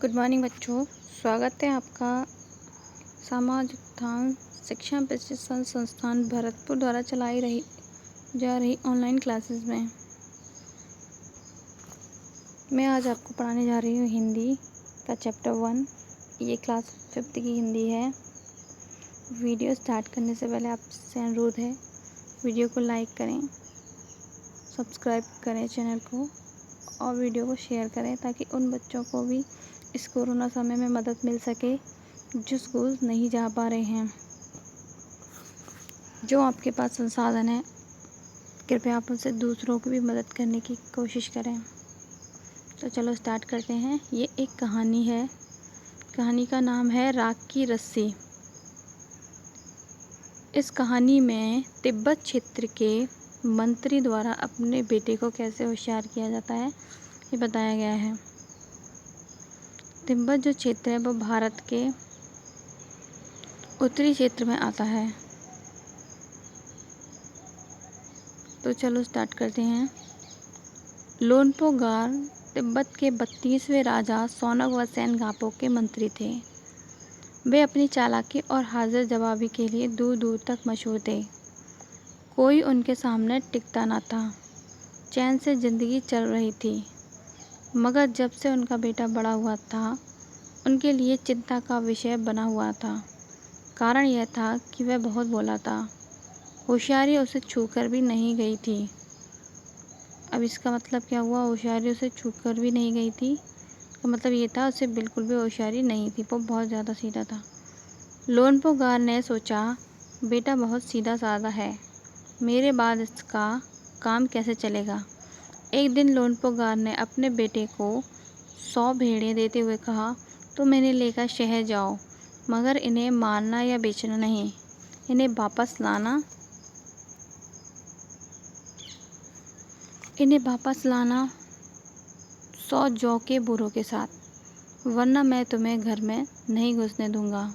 Good morning बच्चों। स्वागत है आपका सामाजिक उत्थान शिक्षा प्रशिक्षण संस्थान भरतपुर द्वारा चलाई जा रही ऑनलाइन क्लासेस में। मैं आज आपको पढ़ाने जा रही हूँ हिंदी का चैप्टर 1। ये क्लास 5th की हिंदी है। वीडियो स्टार्ट करने से पहले आपसे अनुरोध है, वीडियो को लाइक करें, सब्सक्राइब करें चैनल को और वीडियो को शेयर करें ताकि उन बच्चों को भी इस कोरोना समय में मदद मिल सके जो स्कूल नहीं जा पा रहे हैं। जो आपके पास संसाधन है, कृपया आप उनसे दूसरों की भी मदद करने की कोशिश करें। तो चलो स्टार्ट करते हैं। ये एक कहानी है। कहानी का नाम है राख की रस्सी। इस कहानी में तिब्बत क्षेत्र के मंत्री द्वारा अपने बेटे को कैसे होशियार किया जाता है ये बताया गया है। तिब्बत जो क्षेत्र है वो भारत के उत्तरी क्षेत्र में आता है। तो चलो स्टार्ट करते हैं। लोनपो गार तिब्बत के 32वें राजा सोनग व सेनगापो के मंत्री थे। वे अपनी चालाकी और हाजिर जवाबी के लिए दूर दूर तक मशहूर थे। कोई उनके सामने टिकता न था। चैन से जिंदगी चल रही थी। मगर जब से उनका बेटा बड़ा हुआ था, उनके लिए चिंता का विषय बना हुआ था। कारण यह था कि वह बहुत भोला था। होशियारी उसे छूकर भी नहीं गई थी। अब इसका मतलब क्या हुआ? होशियारी उसे छूकर भी नहीं गई थी तो मतलब ये था उसे बिल्कुल भी होशियारी नहीं थी, वो बहुत ज़्यादा सीधा था। लोनपो गार ने सोचा, बेटा बहुत सीधा साधा है, मेरे बाद इसका काम कैसे चलेगा। एक दिन लोनपो गार ने अपने बेटे को 100 भेड़ें देते हुए कहा, तुम इन्हें लेकर शहर जाओ, मगर इन्हें मारना या बेचना नहीं। इन्हें वापस लाना 100 जौ के बोरों के साथ, वरना मैं तुम्हें घर में नहीं घुसने दूंगा।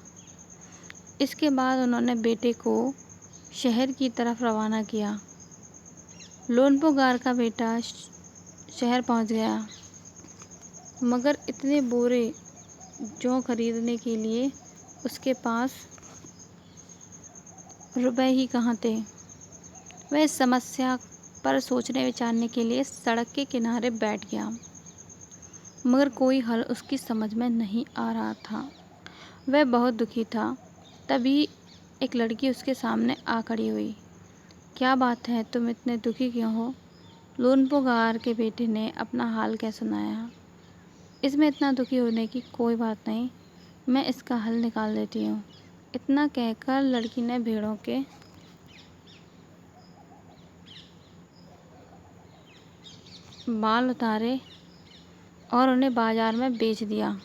इसके बाद उन्होंने बेटे को शहर की तरफ रवाना किया। लोनपो गार का बेटा शहर पहुंच गया, मगर इतने बोरे जौ खरीदने के लिए उसके पास रुपए ही कहाँ थे। वह इस समस्या पर सोचने विचारने के लिए सड़क के किनारे बैठ गया, मगर कोई हल उसकी समझ में नहीं आ रहा था। वह बहुत दुखी था। तभी एक लड़की उसके सामने आ खड़ी हुई। क्या बात है, तुम इतने दुखी क्यों हो? लोनपो गार के बेटे ने अपना हाल कह सुनाया। इसमें इतना दुखी होने की कोई बात नहीं, मैं इसका हल निकाल देती हूँ। इतना कहकर लड़की ने भेड़ों के बाल उतारे और उन्हें बाजार में बेच दिया।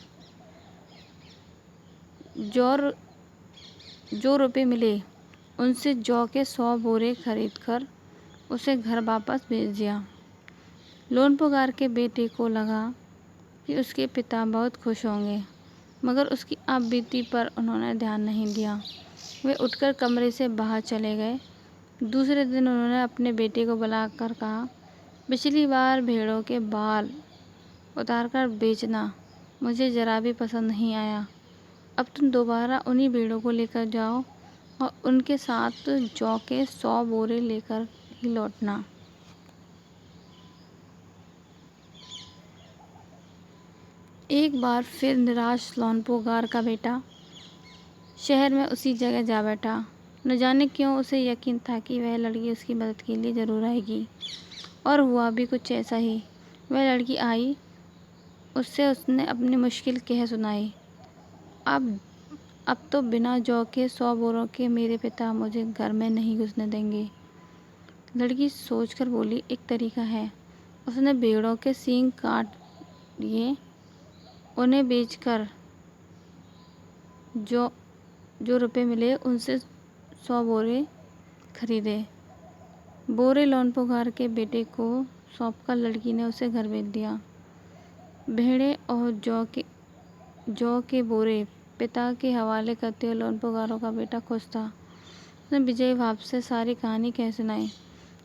जो रुपए मिले उनसे जौ के 100 बोरे खरीदकर उसे घर वापस भेज दिया। लोनपो गार के बेटे को लगा कि उसके पिता बहुत खुश होंगे, मगर उसकी आप बीती पर उन्होंने ध्यान नहीं दिया। वे उठकर कमरे से बाहर चले गए। दूसरे दिन उन्होंने अपने बेटे को बुलाकर कहा, पिछली बार भेड़ों के बाल उतारकर बेचना मुझे ज़रा भी पसंद नहीं आया। अब तुम दोबारा उन्हीं भेड़ों को लेकर जाओ और उनके साथ जौ के 100 बोरे लेकर ही लौटना। एक बार फिर निराश लोनपो गार का बेटा शहर में उसी जगह जा बैठा। न जाने क्यों उसे यकीन था कि वह लड़की उसकी मदद के लिए ज़रूर आएगी, और हुआ भी कुछ ऐसा ही। वह लड़की आई, उसने अपनी मुश्किल कह सुनाई। अब तो बिना जौ के 100 बोरों के मेरे पिता मुझे घर में नहीं घुसने देंगे। लड़की सोचकर बोली, एक तरीका है। उसने भेड़ों के सींग काट लिए, उन्हें बेचकर जो रुपए मिले उनसे 100 बोरे खरीदे। बोरे लोनपो गार के बेटे को सौंपकर लड़की ने उसे घर भेज दिया। भेड़े और जौ के बोरे पिता के हवाले करते हुए लोनपो गारों का बेटा खुश था। उसने विजयी भाव से सारी कहानी कह सुनाई।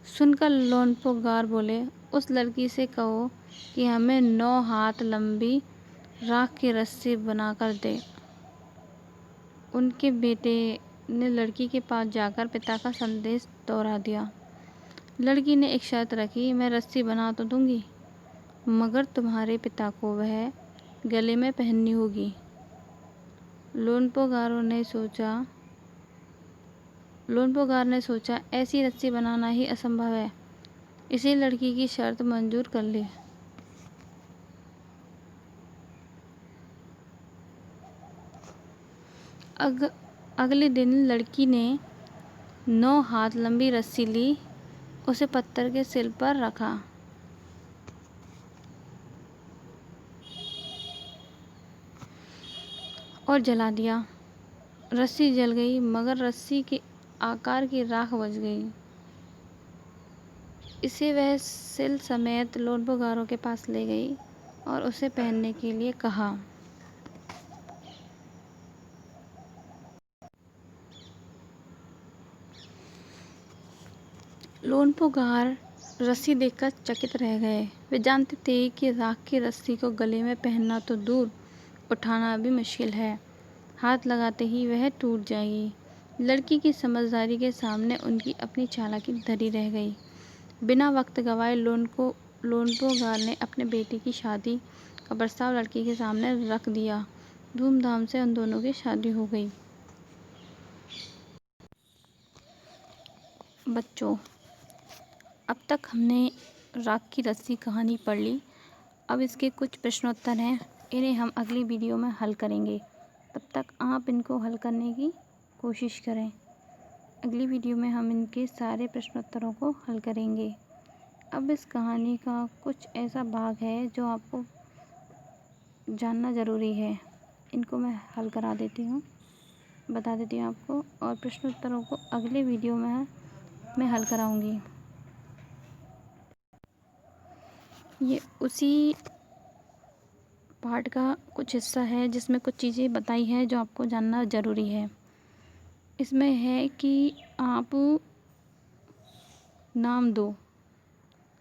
सुनकर लोनपो गार बोले, उस लड़की से कहो कि हमें 9 हाथ लंबी राख की रस्सी बनाकर दे। उनके बेटे ने लड़की के पास जाकर पिता का संदेश दोहरा दिया। लड़की ने एक शर्त रखी, मैं रस्सी बना तो दूंगी, मगर तुम्हारे पिता को वह गले में पहननी होगी। लोनपोगार ने सोचा ऐसी रस्सी बनाना ही असंभव है, इसलिए लड़की की शर्त मंजूर कर ली। अगले दिन लड़की ने 9 हाथ लंबी रस्सी ली, उसे पत्थर के सिर पर रखा और जला दिया। रस्सी जल गई, मगर रस्सी के आकार की राख बच गई। इसे वह सिल समेत लोनपोगारों के पास ले गई और उसे पहनने के लिए कहा। लोनपोगार रस्सी देखकर चकित रह गए। वे जानते थे कि राख की रस्सी को गले में पहनना तो दूर, उठाना भी मुश्किल है। हाथ लगाते ही वह टूट जाएगी। लड़की की समझदारी के सामने उनकी अपनी चालाकी धरी रह गई। बिना वक्त गवाए लोनपोगार ने अपने बेटे की शादी का प्रस्ताव लड़की के सामने रख दिया। धूमधाम से उन दोनों की शादी हो गई। बच्चों, अब तक हमने राख की रस्सी कहानी पढ़ ली। अब इसके कुछ प्रश्नोत्तर हैं, इन्हें हम अगली वीडियो में हल करेंगे। तब तक आप इनको हल करने की कोशिश करें। अगली वीडियो में हम इनके सारे प्रश्नोत्तरों को हल करेंगे। अब इस कहानी का कुछ ऐसा भाग है जो आपको जानना ज़रूरी है, इनको मैं हल करा देती हूँ, बता देती हूँ आपको, और प्रश्नोत्तरों को अगले वीडियो में मैं हल कराऊंगी। ये उसी पार्ट का कुछ हिस्सा है जिसमें कुछ चीज़ें बताई हैं जो आपको जानना ज़रूरी है। इसमें है कि आप नाम दो।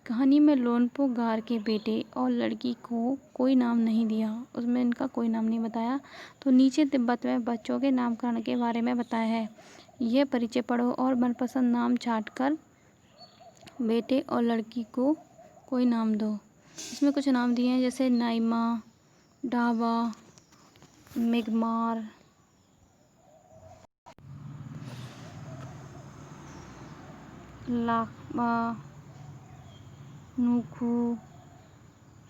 कहानी में लोनपोगार के बेटे और लड़की को कोई नाम नहीं दिया, उसमें इनका कोई नाम नहीं बताया। तो नीचे तिब्बत में बच्चों के नामकरण के बारे में बताया है। यह परिचय पढ़ो और मनपसंद नाम छांटकर बेटे और लड़की को कोई नाम दो। इसमें कुछ नाम दिए हैं, जैसे नाइमा, डाबा, मिगमार, लाखबा, नूखू,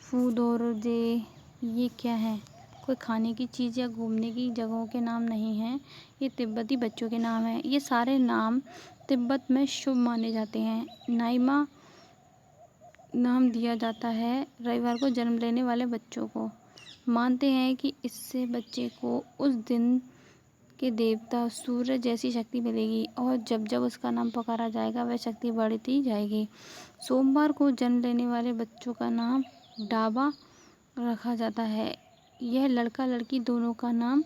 फूदोरजे। ये क्या है? कोई खाने की चीज़ या घूमने की जगहों के नाम नहीं हैं, ये तिब्बती बच्चों के नाम हैं। ये सारे नाम तिब्बत में शुभ माने जाते हैं। नाइमा नाम दिया जाता है रविवार को जन्म लेने वाले बच्चों को। मानते हैं कि इससे बच्चे को उस दिन के देवता सूर्य जैसी शक्ति मिलेगी और जब जब उसका नाम पुकारा जाएगा वह शक्ति बढ़ती जाएगी। सोमवार को जन्म लेने वाले बच्चों का नाम डाबा रखा जाता है। यह लड़का लड़की दोनों का नाम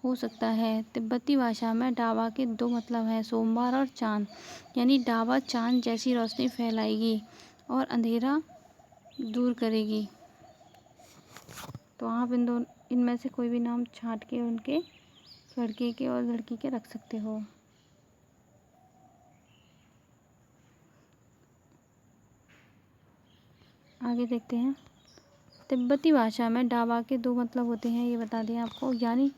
हो सकता है। तिब्बती भाषा में डाबा के 2 मतलब हैं, सोमवार और चांद। यानी डाबा चांद जैसी रोशनी फैलाएगी और अंधेरा दूर करेगी। तो आप इनमें से कोई भी नाम छांट के उनके लड़के के और लड़की के रख सकते हो। आगे देखते हैं। तिब्बती भाषा में डाबा के 2 मतलब होते हैं, ये बता दें आपको। यानी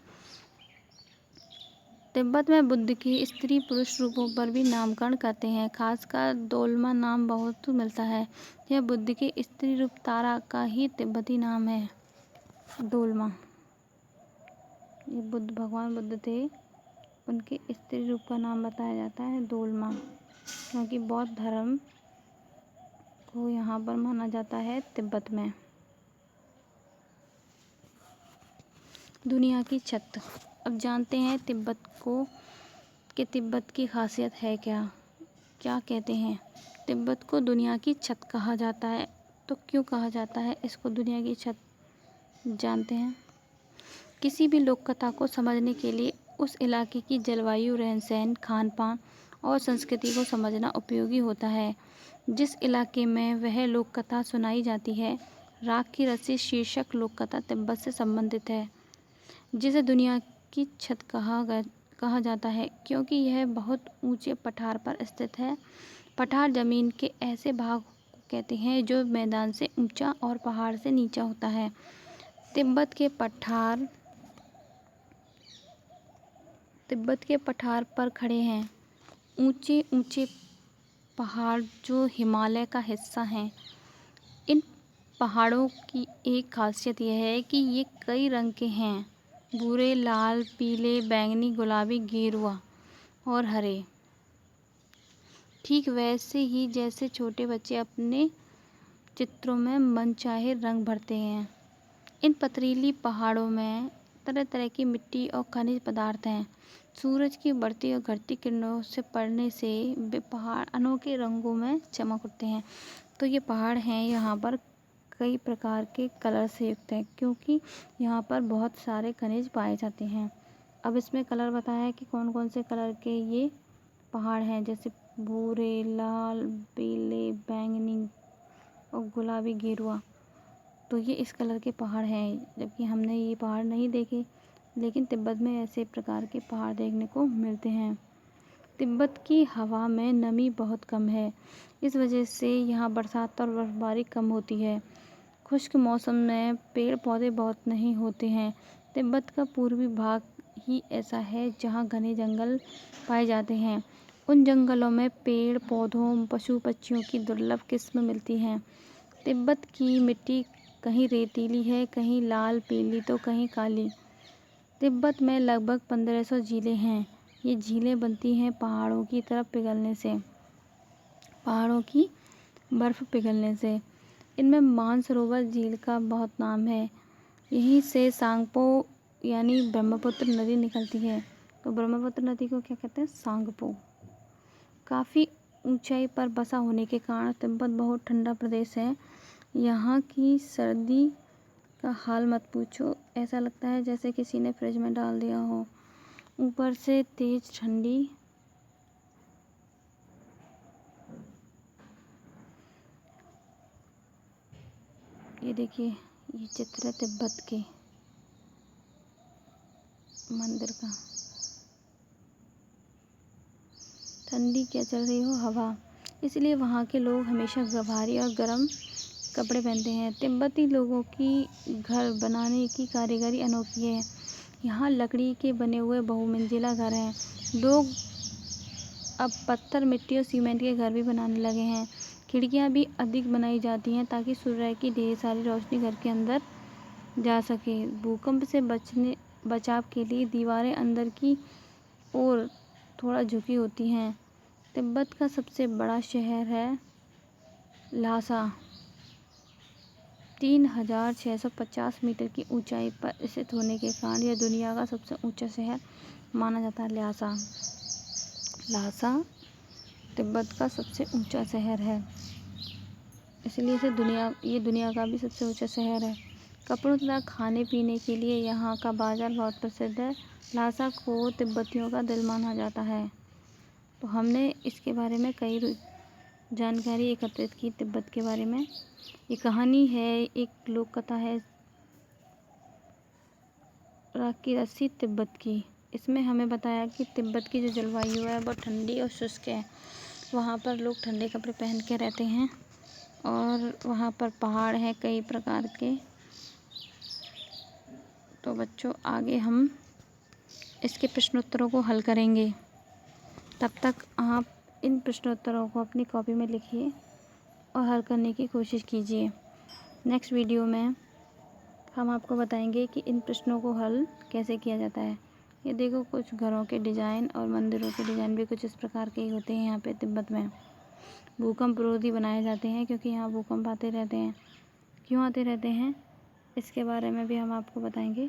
तिब्बत में बुद्ध के स्त्री पुरुष रूपों पर भी नामकरण करते हैं। खासकर दोलमा नाम बहुत मिलता है। यह बुद्ध के स्त्री रूप तारा का ही तिब्बती नाम है, दोलमा। ये भगवान बुद्ध थे, उनके स्त्री रूप का नाम बताया जाता है दोलमा, क्योंकि बौद्ध धर्म को यहाँ पर माना जाता है तिब्बत में। दुनिया की छत। अब जानते हैं तिब्बत की खासियत है क्या। क्या कहते हैं? तिब्बत को दुनिया की छत कहा जाता है। तो क्यों कहा जाता है इसको दुनिया की छत, जानते हैं। किसी भी लोक कथा को समझने के लिए उस इलाके की जलवायु, रहन सहन, खान पान और संस्कृति को समझना उपयोगी होता है। जिस इलाके में वह लोक कथा सुनाई जाती है, राख की रस्सी शीर्षक लोक कथा तिब्बत से संबंधित है, जिसे दुनिया की छत कहा जाता है क्योंकि यह बहुत ऊंचे पठार पर स्थित है। पठार जमीन के ऐसे भाग को कहते हैं जो मैदान से ऊंचा और पहाड़ से नीचा होता है। तिब्बत के पठार पर खड़े हैं ऊंचे ऊंचे पहाड़ जो हिमालय का हिस्सा हैं। इन पहाड़ों की एक खासियत यह है कि ये कई रंग के हैं, भूरे, लाल, पीले, बैंगनी, गुलाबी, गेरुआ और हरे। ठीक वैसे ही जैसे छोटे बच्चे अपने चित्रों में मनचाहे रंग भरते हैं। इन पथरीली पहाड़ों में तरह तरह की मिट्टी और खनिज पदार्थ हैं। सूरज की बढ़ती और घटती किरणों से पड़ने से वे पहाड़ अनोखे रंगों में चमक उठते हैं। तो ये पहाड़ हैं, यहाँ पर कई प्रकार के कलर से युक्त हैं क्योंकि यहाँ पर बहुत सारे खनिज पाए जाते हैं। अब इसमें कलर बताया है कि कौन कौन से कलर के ये पहाड़ हैं, जैसे भूरे, लाल, पीले, बैंगनी और गुलाबी, गेरुआ। तो ये इस कलर के पहाड़ हैं, जबकि हमने ये पहाड़ नहीं देखे, लेकिन तिब्बत में ऐसे प्रकार के पहाड़ देखने को मिलते हैं। तिब्बत की हवा में नमी बहुत कम है, इस वजह से यहाँ बरसात और बर्फबारी कम होती है। खुश्क मौसम में पेड़ पौधे बहुत नहीं होते हैं। तिब्बत का पूर्वी भाग ही ऐसा है जहाँ घने जंगल पाए जाते हैं। उन जंगलों में पेड़ पौधों, पशु पक्षियों की दुर्लभ किस्म मिलती हैं। तिब्बत की मिट्टी कहीं रेतीली है, कहीं लाल पीली तो कहीं काली। तिब्बत में लगभग 1500 झीलें हैं। ये झीलें बनती हैं पहाड़ों की बर्फ़ पिघलने से। इनमें मानसरोवर झील का बहुत नाम है। यहीं से सांगपो यानी ब्रह्मपुत्र नदी निकलती है। तो ब्रह्मपुत्र नदी को क्या कहते हैं? सांगपो। काफ़ी ऊंचाई पर बसा होने के कारण तिब्बत बहुत ठंडा प्रदेश है। यहाँ की सर्दी का हाल मत पूछो, ऐसा लगता है जैसे किसी ने फ्रिज में डाल दिया हो। ऊपर से तेज ठंडी। ये देखिए, ये चित्र है तिब्बत के मंदिर का। ठंडी क्या चल रही हो हवा, इसलिए वहाँ के लोग हमेशा भारी और गर्म कपड़े पहनते हैं। तिब्बती लोगों की घर बनाने की कारीगरी अनोखी है। यहाँ लकड़ी के बने हुए बहुमंजिला घर हैं। लोग अब पत्थर, मिट्टी और सीमेंट के घर भी बनाने लगे हैं। खिड़कियाँ भी अधिक बनाई जाती हैं ताकि सूर्य की ढेर सारी रोशनी घर के अंदर जा सके। भूकंप से बचाव के लिए दीवारें अंदर की ओर थोड़ा झुकी होती हैं। तिब्बत का सबसे बड़ा शहर है ल्हासा। 3650 मीटर की ऊंचाई पर स्थित होने के कारण यह दुनिया का सबसे ऊंचा शहर माना जाता है। ल्हासा तिब्बत का सबसे ऊंचा शहर है, इसलिए ये दुनिया का भी सबसे ऊंचा शहर है। कपड़ों तथा खाने पीने के लिए यहाँ का बाजार बहुत प्रसिद्ध है। ल्हासा को तिब्बतियों का दिल माना जाता है। तो हमने इसके बारे में कई जानकारी एकत्रित की तिब्बत के बारे में। ये कहानी है, एक लोक कथा है राख की रस्सी तिब्बत की। इसमें हमें बताया कि तिब्बत की जो जलवायु है वो ठंडी और शुष्क है। वहाँ पर लोग ठंडे कपड़े पहन के रहते हैं और वहाँ पर पहाड़ हैं कई प्रकार के। तो बच्चों, आगे हम इसके प्रश्नोत्तरों को हल करेंगे। तब तक आप इन प्रश्नोत्तरों को अपनी कॉपी में लिखिए और हल करने की कोशिश कीजिए। नेक्स्ट वीडियो में हम आपको बताएंगे कि इन प्रश्नों को हल कैसे किया जाता है। ये देखो, कुछ घरों के डिज़ाइन और मंदिरों के डिज़ाइन भी कुछ इस प्रकार के ही होते हैं। यहाँ पे तिब्बत में भूकंप रोधी बनाए जाते हैं क्योंकि यहाँ भूकंप आते रहते हैं। क्यों आते रहते हैं, इसके बारे में भी हम आपको बताएंगे।